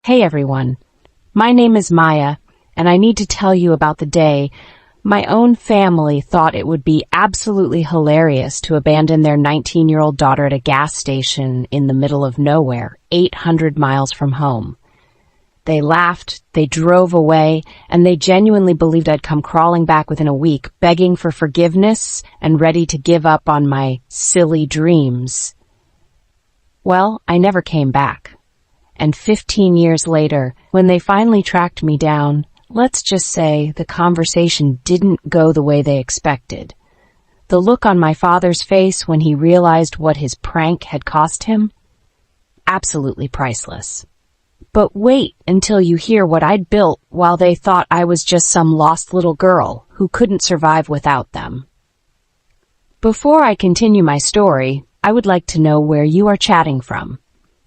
Hey everyone, my name is Maya, and I need to tell you about the day my own family thought it would be absolutely hilarious to abandon their 19-year-old daughter at a gas station in the middle of nowhere, 800 miles from home. They laughed, they drove away, and they genuinely believed I'd come crawling back within a week, begging for forgiveness and ready to give up on my silly dreams. Well, I never came back. And 15 years later, when they finally tracked me down, let's just say the conversation didn't go the way they expected. The look on my father's face when he realized what his prank had cost him? Absolutely priceless. But wait until you hear what I'd built while they thought I was just some lost little girl who couldn't survive without them. Before I continue my story, I would like to know where you are chatting from.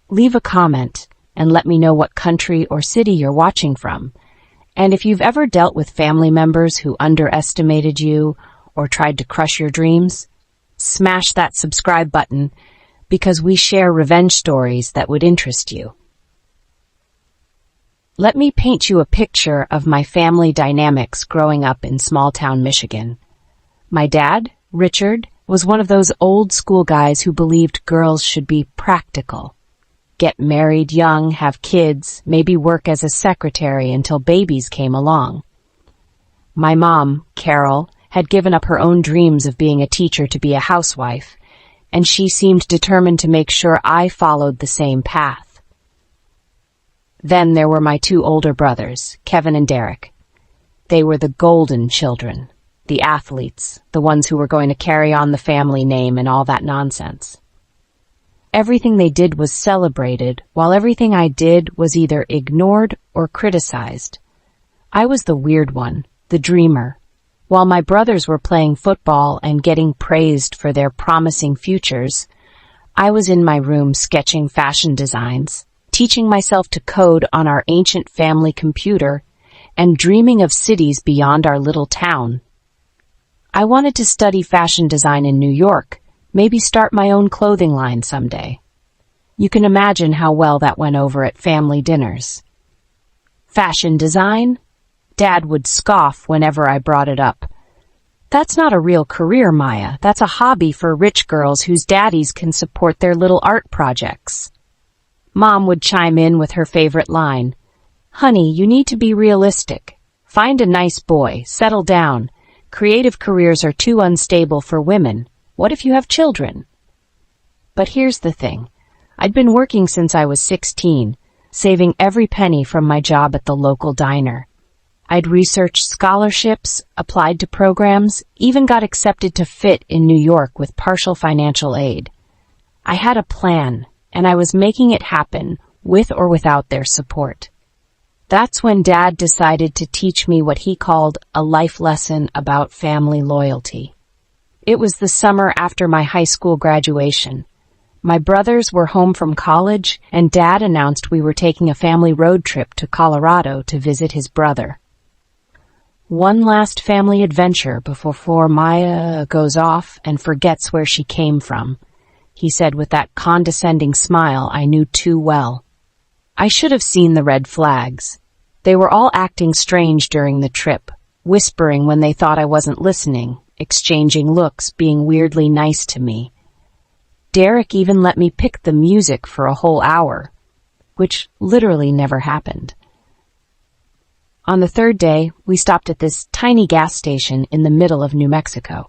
Leave a comment and let me know what country or city you're watching from. And if you've ever dealt with family members who underestimated you or tried to crush your dreams, smash that subscribe button because we share revenge stories that would interest you. Let me paint you a picture of my family dynamics growing up in small-town Michigan. My dad, Richard, was one of those old-school guys who believed girls should be practical. Get married young, have kids, maybe work as a secretary until babies came along. My mom, Carol, had given up her own dreams of being a teacher to be a housewife, and she seemed determined to make sure I followed the same path. Then there were my two older brothers, Kevin and Derek. They were the golden children, the athletes, the ones who were going to carry on the family name and all that nonsense. Everything they did was celebrated, while everything I did was either ignored or criticized. I was the weird one, the dreamer. While my brothers were playing football and getting praised for their promising futures, I was in my room sketching fashion designs, teaching myself to code on our ancient family computer, and dreaming of cities beyond our little town. I wanted to study fashion design in New York, maybe start my own clothing line someday. You can imagine how well that went over at family dinners. Fashion design? Dad would scoff whenever I brought it up. That's not a real career, Maya. That's a hobby for rich girls whose daddies can support their little art projects. Mom would chime in with her favorite line, "Honey, you need to be realistic. Find a nice boy, settle down. Creative careers are too unstable for women. What if you have children?" But here's the thing. I'd been working since I was 16, saving every penny from my job at the local diner. I'd researched scholarships, applied to programs, even got accepted to FIT in New York with partial financial aid. I had a plan, and I was making it happen, with or without their support. That's when Dad decided to teach me what he called a life lesson about family loyalty. It was the summer after my high school graduation. My brothers were home from college, and Dad announced we were taking a family road trip to Colorado to visit his brother. One last family adventure before Maya goes off and forgets where she came from, he said with that condescending smile I knew too well. I should have seen the red flags. They were all acting strange during the trip, whispering when they thought I wasn't listening, exchanging looks, being weirdly nice to me. Derek even let me pick the music for a whole hour, which literally never happened. On the third day, we stopped at this tiny gas station in the middle of New Mexico.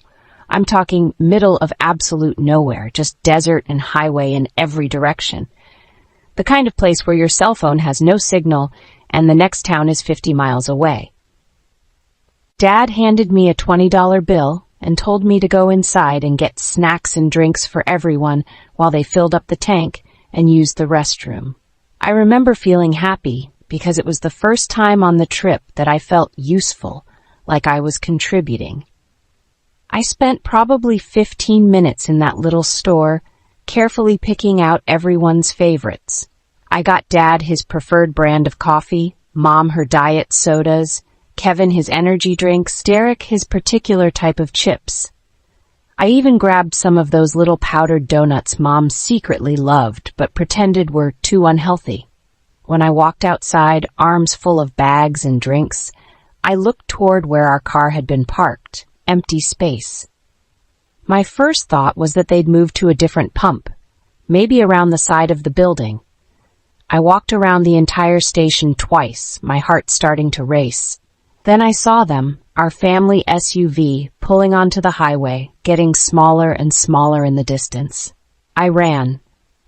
I'm talking middle of absolute nowhere, just desert and highway in every direction. The kind of place where your cell phone has no signal and the next town is 50 miles away. Dad handed me a $20 bill and told me to go inside and get snacks and drinks for everyone while they filled up the tank and used the restroom. I remember feeling happy because it was the first time on the trip that I felt useful, like I was contributing. I spent probably 15 minutes in that little store, carefully picking out everyone's favorites. I got Dad his preferred brand of coffee, Mom her diet sodas, Kevin his energy drinks, Derek his particular type of chips. I even grabbed some of those little powdered donuts Mom secretly loved but pretended were too unhealthy. When I walked outside, arms full of bags and drinks, I looked toward where our car had been parked, empty space. My first thought was that they'd moved to a different pump, maybe around the side of the building. I walked around the entire station twice, my heart starting to race. Then I saw them, our family SUV, pulling onto the highway, getting smaller and smaller in the distance. I ran.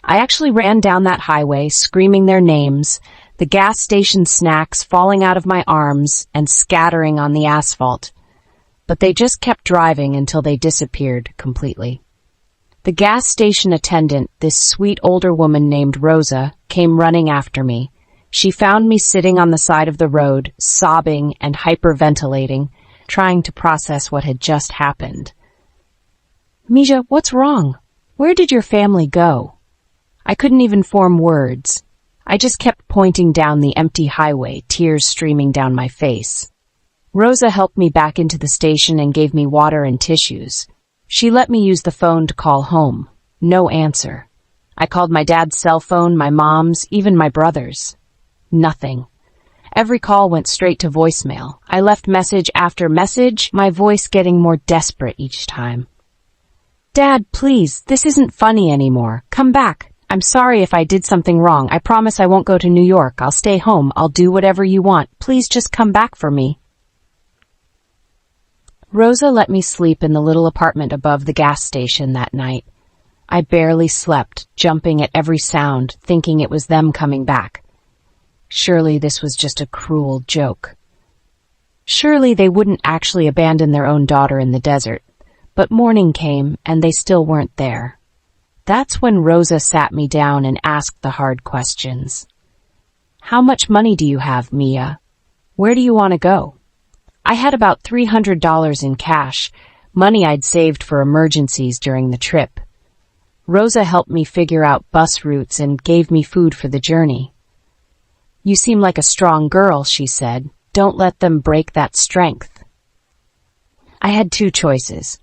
I actually ran down that highway, screaming their names, the gas station snacks falling out of my arms and scattering on the asphalt. But they just kept driving until they disappeared completely. The gas station attendant, this sweet older woman named Rosa, came running after me. She found me sitting on the side of the road, sobbing and hyperventilating, trying to process what had just happened. "Misha, what's wrong? Where did your family go?" I couldn't even form words. I just kept pointing down the empty highway, tears streaming down my face. Rosa helped me back into the station and gave me water and tissues. She let me use the phone to call home. No answer. I called my dad's cell phone, my mom's, even my brother's. Nothing. Every call went straight to voicemail. I left message after message, my voice getting more desperate each time. "Dad, please, this isn't funny anymore. Come back. I'm sorry if I did something wrong. I promise I won't go to New York. I'll stay home. I'll do whatever you want. Please just come back for me." Rosa let me sleep in the little apartment above the gas station that night. I barely slept, jumping at every sound, thinking it was them coming back. Surely this was just a cruel joke. Surely they wouldn't actually abandon their own daughter in the desert. But morning came, and they still weren't there. That's when Rosa sat me down and asked the hard questions. "How much money do you have, Mia? Where do you want to go?" I had about $300 in cash, money I'd saved for emergencies during the trip. Rosa helped me figure out bus routes and gave me food for the journey. "You seem like a strong girl," she said. "Don't let them break that strength." I had two choices.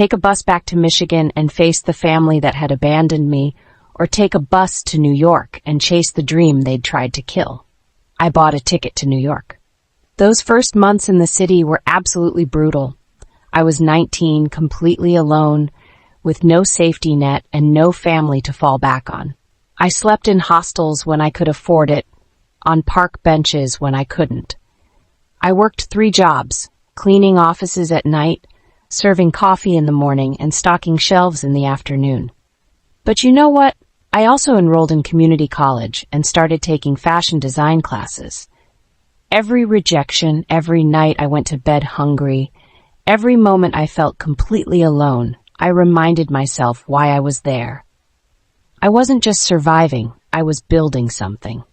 Take a bus back to Michigan and face the family that had abandoned me, or take a bus to New York and chase the dream they'd tried to kill. I bought a ticket to New York. Those first months in the city were absolutely brutal. I was 19, completely alone, with no safety net and no family to fall back on. I slept in hostels when I could afford it, on park benches when I couldn't. I worked 3 jobs, cleaning offices at night, serving coffee in the morning, and stocking shelves in the afternoon. But you know what? I also enrolled in community college and started taking fashion design classes. Every rejection, every night I went to bed hungry, every moment I felt completely alone, I reminded myself why I was there. I wasn't just surviving, I was building something.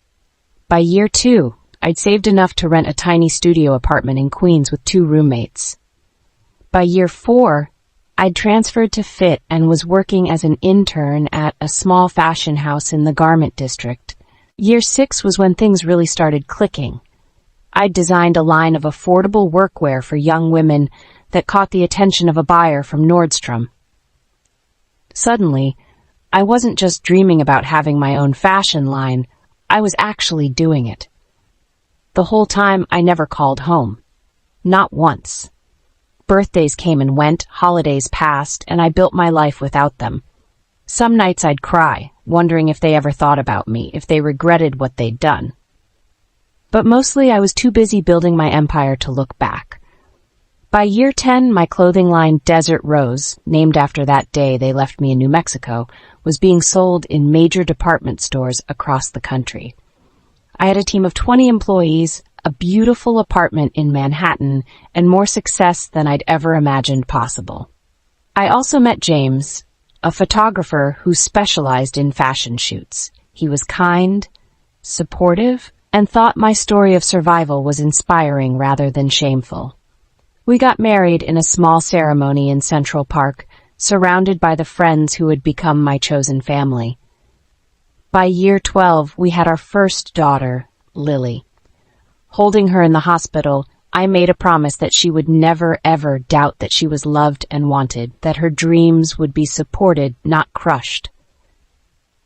By year 2, I'd saved enough to rent a tiny studio apartment in Queens with 2 roommates. By year 4, I'd transferred to Fit and was working as an intern at a small fashion house in the garment district. Year 6 was when things really started clicking. I'd designed a line of affordable workwear for young women that caught the attention of a buyer from Nordstrom. Suddenly, I wasn't just dreaming about having my own fashion line, I was actually doing it. The whole time, I never called home. Not once. Birthdays came and went, holidays passed, and I built my life without them. Some nights I'd cry, wondering if they ever thought about me, if they regretted what they'd done. But mostly I was too busy building my empire to look back. By year 10, my clothing line Desert Rose, named after that day they left me in New Mexico, was being sold in major department stores across the country. I had a team of 20 employees, a beautiful apartment in Manhattan, and more success than I'd ever imagined possible. I also met James, a photographer who specialized in fashion shoots. He was kind, supportive, and thought my story of survival was inspiring rather than shameful. We got married in a small ceremony in Central Park, surrounded by the friends who had become my chosen family. By year 12, we had our first daughter, Lily. Holding her in the hospital, I made a promise that she would never, ever doubt that she was loved and wanted, that her dreams would be supported, not crushed.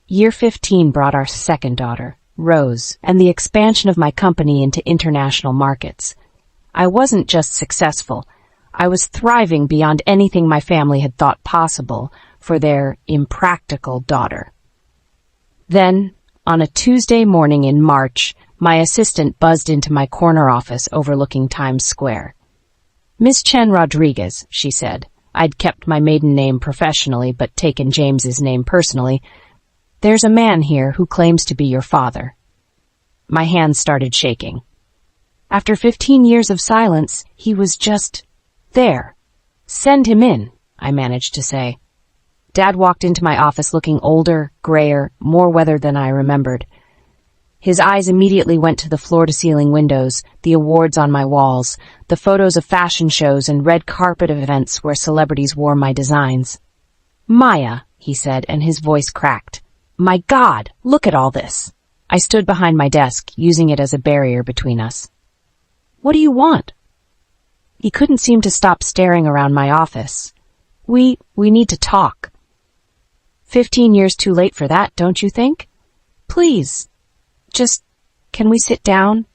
Year 15 brought our second daughter, Rose, and the expansion of my company into international markets. I wasn't just successful. I was thriving beyond anything my family had thought possible for their impractical daughter. Then, on a Tuesday morning in March, my assistant buzzed into my corner office overlooking Times Square. "Miss Chen Rodriguez," she said. I'd kept my maiden name professionally but taken James's name personally. "There's a man here who claims to be your father." My hands started shaking. After 15 years of silence, he was just there. "Send him in," I managed to say. Dad walked into my office looking older, grayer, more weathered than I remembered. His eyes immediately went to the floor-to-ceiling windows, the awards on my walls, the photos of fashion shows and red carpet events where celebrities wore my designs. "Maya," he said, and his voice cracked. "My God, look at all this." I stood behind my desk, using it as a barrier between us. "What do you want?" He couldn't seem to stop staring around my office. We need to talk." 15 years too late for that, don't you think? "Please. Can we sit down?"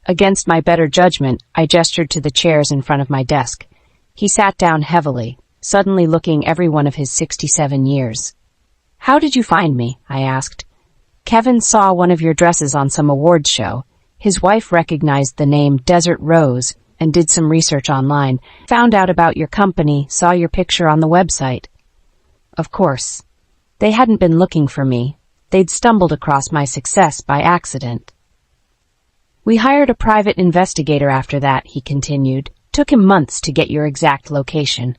Against my better judgment, I gestured to the chairs in front of my desk. He sat down heavily, suddenly looking every one of his 67 years. "How did you find me?" I asked. "Kevin saw one of your dresses on some awards show. His wife recognized the name Desert Rose and did some research online, found out about your company, saw your picture on the website." Of course. They hadn't been looking for me. They'd stumbled across my success by accident. "We hired a private investigator after that," he continued. "Took him months to get your exact location."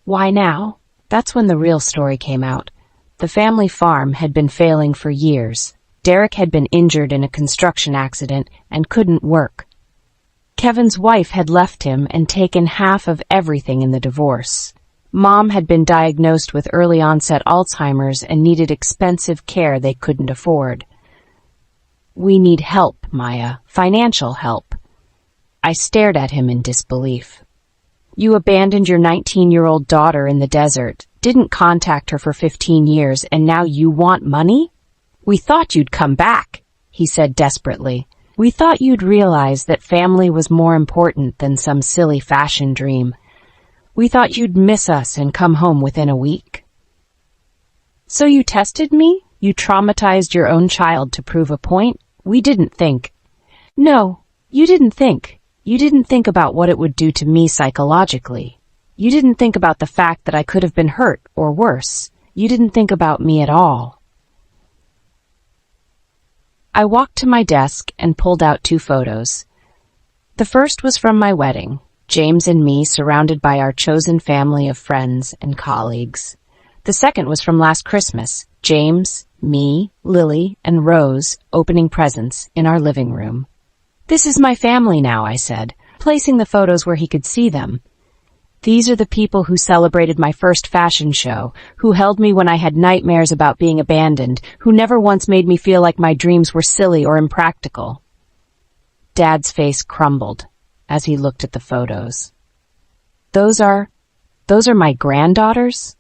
Why now? That's when the real story came out. The family farm had been failing for years. Derek had been injured in a construction accident and couldn't work. Kevin's wife had left him and taken half of everything in the divorce. Mom had been diagnosed with early-onset Alzheimer's and needed expensive care they couldn't afford. "We need help, Maya. Financial help." I stared at him in disbelief. "You abandoned your 19-year-old daughter in the desert, didn't contact her for 15 years, and now you want money? We thought you'd come back," he said desperately. "We thought you'd realize that family was more important than some silly fashion dream. We thought you'd miss us and come home within a week." "So you tested me? You traumatized your own child to prove a point? We didn't think." "No, you didn't think. You didn't think about what it would do to me psychologically. You didn't think about the fact that I could have been hurt, or worse. You didn't think about me at all." I walked to my desk and pulled out 2 photos. The first was from my wedding. James and me surrounded by our chosen family of friends and colleagues. The second was from last Christmas. James, me, Lily, and Rose opening presents in our living room. "This is my family now," I said, placing the photos where he could see them. "These are the people who celebrated my first fashion show, who held me when I had nightmares about being abandoned, who never once made me feel like my dreams were silly or impractical." Dad's face crumbled as he looked at the photos. Those are my granddaughters?"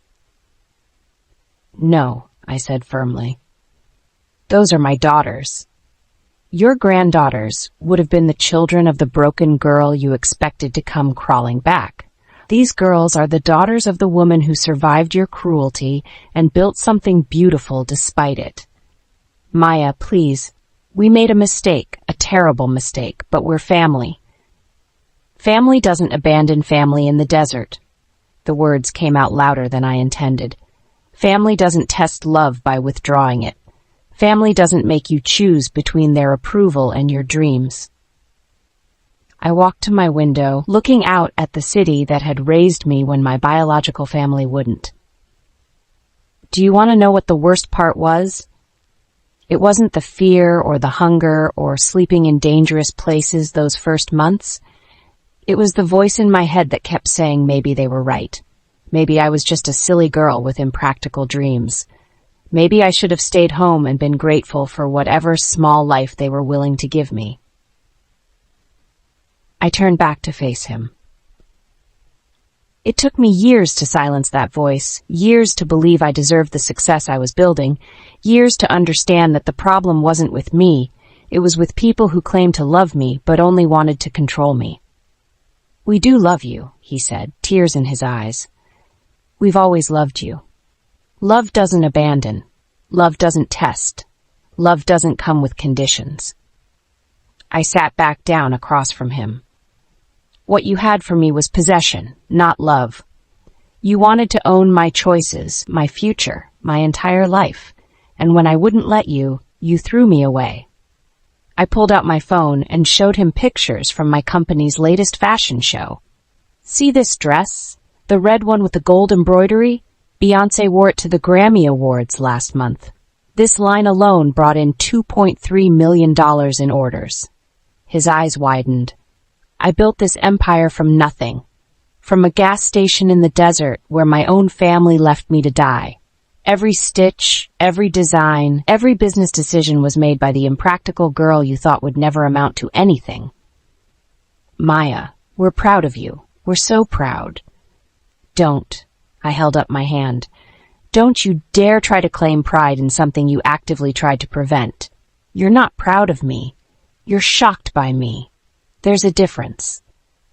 "No," I said firmly. "Those are my daughters. Your granddaughters would have been the children of the broken girl you expected to come crawling back. These girls are the daughters of the woman who survived your cruelty and built something beautiful despite it. Maya, please, we made a mistake, a terrible mistake, but we're family. Family doesn't abandon family in the desert." The words came out louder than I intended. "Family doesn't test love by withdrawing it. Family doesn't make you choose between their approval and your dreams." I walked to my window, looking out at the city that had raised me when my biological family wouldn't. Do you want to know what the worst part was? It wasn't the fear or the hunger or sleeping in dangerous places those first months. It was the voice in my head that kept saying maybe they were right. Maybe I was just a silly girl with impractical dreams. Maybe I should have stayed home and been grateful for whatever small life they were willing to give me. I turned back to face him. It took me years to silence that voice, years to believe I deserved the success I was building, years to understand that the problem wasn't with me, it was with people who claimed to love me but only wanted to control me. "We do love you," he said, tears in his eyes. "We've always loved you. Love doesn't abandon. Love doesn't test. Love doesn't come with conditions." I sat back down across from him. "What you had for me was possession, not love. You wanted to own my choices, my future, my entire life, and when I wouldn't let you, you threw me away." I pulled out my phone and showed him pictures from my company's latest fashion show. "See this dress? The red one with the gold embroidery? Beyoncé wore it to the Grammy Awards last month. This line alone brought in $2.3 million in orders." His eyes widened. "I built this empire from nothing, from a gas station in the desert where my own family left me to die. Every stitch, every design, every business decision was made by the impractical girl you thought would never amount to anything. Maya, we're proud of you. We're so proud." "Don't." I held up my hand. "Don't you dare try to claim pride in something you actively tried to prevent. You're not proud of me. You're shocked by me. There's a difference."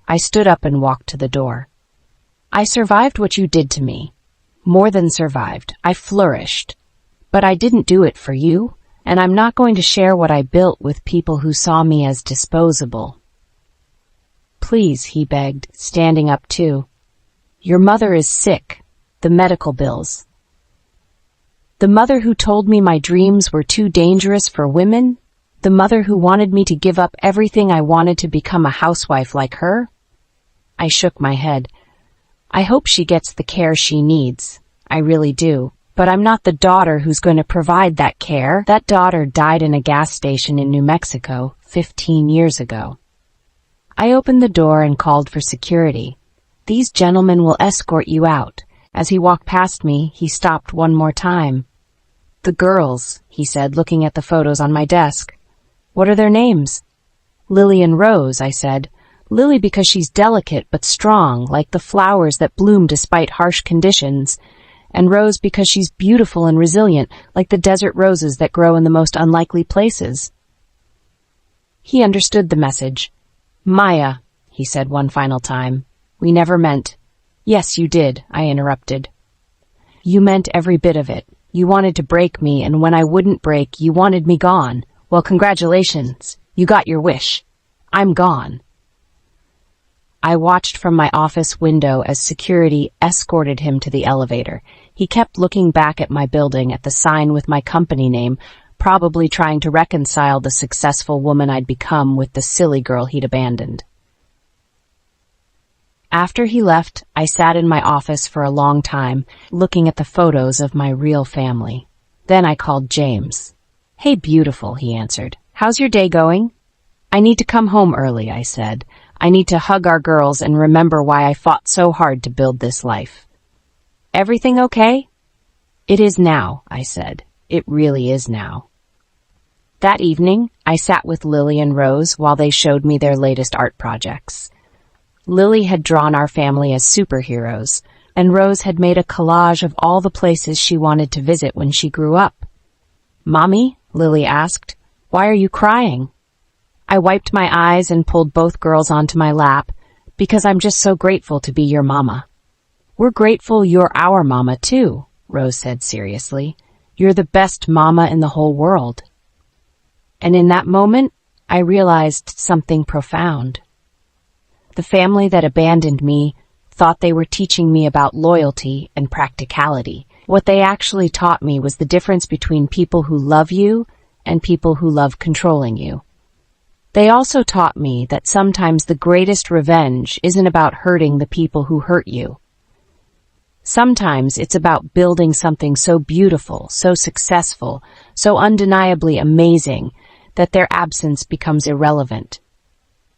I stood up and walked to the door. "I survived what you did to me. More than survived. I flourished. But I didn't do it for you, and I'm not going to share what I built with people who saw me as disposable." "Please," he begged, standing up too. "Your mother is sick. The medical bills. The mother who told me my dreams were too dangerous for women? The mother who wanted me to give up everything I wanted to become a housewife like her?" I shook my head. "I hope she gets the care she needs. I really do. But I'm not the daughter who's going to provide that care. That daughter died in a gas station in New Mexico 15 years ago." I opened the door and called for security. "These gentlemen will escort you out." As he walked past me, he stopped one more time. "The girls," he said, looking at the photos on my desk. "What are their names?" "Lily and Rose," I said. "Lily because she's delicate but strong, like the flowers that bloom despite harsh conditions, and Rose because she's beautiful and resilient, like the desert roses that grow in the most unlikely places." He understood the message. "Maya," he said one final time, "we never meant—" "Yes, you did," I interrupted. "You meant every bit of it. You wanted to break me, and when I wouldn't break, you wanted me gone. Well, congratulations. You got your wish. I'm gone." I watched from my office window as security escorted him to the elevator. He kept looking back at my building, at the sign with my company name, probably trying to reconcile the successful woman I'd become with the silly girl he'd abandoned. After he left, I sat in my office for a long time, looking at the photos of my real family. Then I called James. "Hey, beautiful," he answered. "How's your day going?" "I need to come home early," I said. "I need to hug our girls and remember why I fought so hard to build this life." "Everything okay?" "It is now," I said. "It really is now." That evening, I sat with Lily and Rose while they showed me their latest art projects. Lily had drawn our family as superheroes, and Rose had made a collage of all the places she wanted to visit when she grew up. "Mommy," Lily asked, "why are you crying?" I wiped my eyes and pulled both girls onto my lap, "Because I'm just so grateful to be your mama." "We're grateful you're our mama, too," Rose said seriously. "You're the best mama in the whole world." And in that moment, I realized something profound. The family that abandoned me thought they were teaching me about loyalty and practicality. What they actually taught me was the difference between people who love you and people who love controlling you. They also taught me that sometimes the greatest revenge isn't about hurting the people who hurt you. Sometimes it's about building something so beautiful, so successful, so undeniably amazing that their absence becomes irrelevant.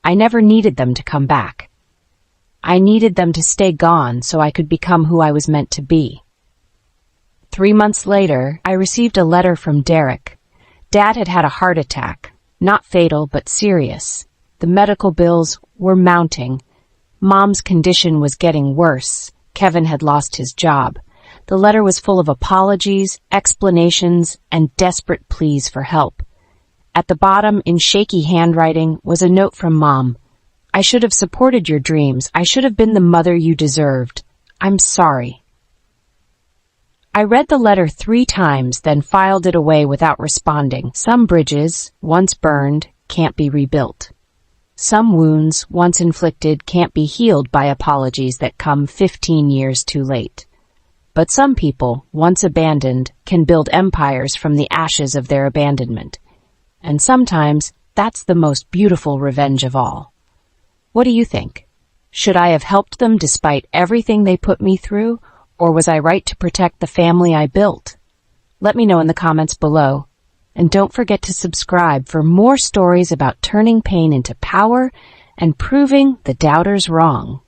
I never needed them to come back. I needed them to stay gone so I could become who I was meant to be. 3 months later, I received a letter from Derek. Dad had had a heart attack. Not fatal, but serious. The medical bills were mounting. Mom's condition was getting worse. Kevin had lost his job. The letter was full of apologies, explanations, and desperate pleas for help. At the bottom, in shaky handwriting, was a note from Mom. "I should have supported your dreams. I should have been the mother you deserved. I'm sorry." I read the letter 3 times, then filed it away without responding. Some bridges, once burned, can't be rebuilt. Some wounds, once inflicted, can't be healed by apologies that come 15 years too late. But some people, once abandoned, can build empires from the ashes of their abandonment. And sometimes, that's the most beautiful revenge of all. What do you think? Should I have helped them despite everything they put me through, or was I right to protect the family I built? Let me know in the comments below. And don't forget to subscribe for more stories about turning pain into power and proving the doubters wrong.